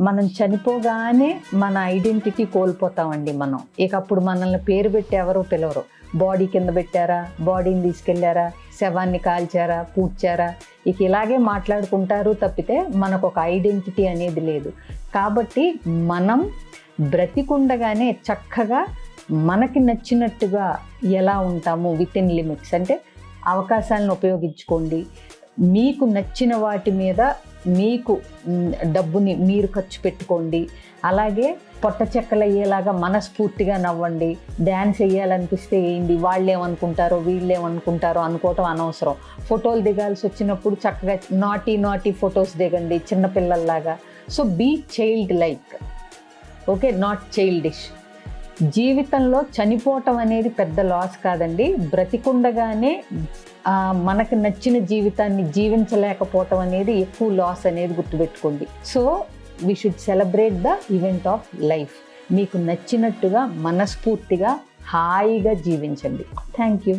మనం చనిపోగానే మన ఐడెంటిటీ కోల్పోతామండి మనం. ఇక అప్పుడు మనల్ని పేరు పెట్టి ఎవరో పిలవరు. బాడీ కింద పెట్టారా, బాడీని తీసుకెళ్లారా, శవాన్ని కాల్చారా, పూడ్చారా, ఇక ఇలాగే మాట్లాడుకుంటారు తప్పితే మనకు ఒక ఐడెంటిటీ అనేది లేదు. కాబట్టి మనం బ్రతికుండగానే చక్కగా మనకి నచ్చినట్టుగా ఎలా ఉంటాము విత్ ఇన్ లిమిట్స్, అంటే అవకాశాలను ఉపయోగించుకోండి. మీకు నచ్చిన వాటి మీద మీకు డబ్బుని మీరు ఖర్చు పెట్టుకోండి. అలాగే పొట్ట చెక్కలయ్యేలాగా మనస్ఫూర్తిగా నవ్వండి. డ్యాన్స్ వేయాలనిపిస్తే వేయండి. వాళ్ళేమనుకుంటారో వీళ్ళేమనుకుంటారో అనుకోవటం అనవసరం. ఫోటోలు దిగాల్సి వచ్చినప్పుడు చక్కగా నాటీ ఫొటోస్ దిగండి చిన్నపిల్లల్లాగా. So be child like, okay, not childish. జీవితంలో చనిపోవటం అనేది పెద్ద లాస్ కాదండి. బ్రతికుండగానే మనకు నచ్చిన జీవితాన్ని జీవించలేకపోవటం అనేది ఎక్కువ లాస్ అనేది గుర్తుపెట్టుకోండి. So we should celebrate the event of life. మీకు నచ్చినట్టుగా మనస్ఫూర్తిగా హాయిగా జీవించండి. Thank you.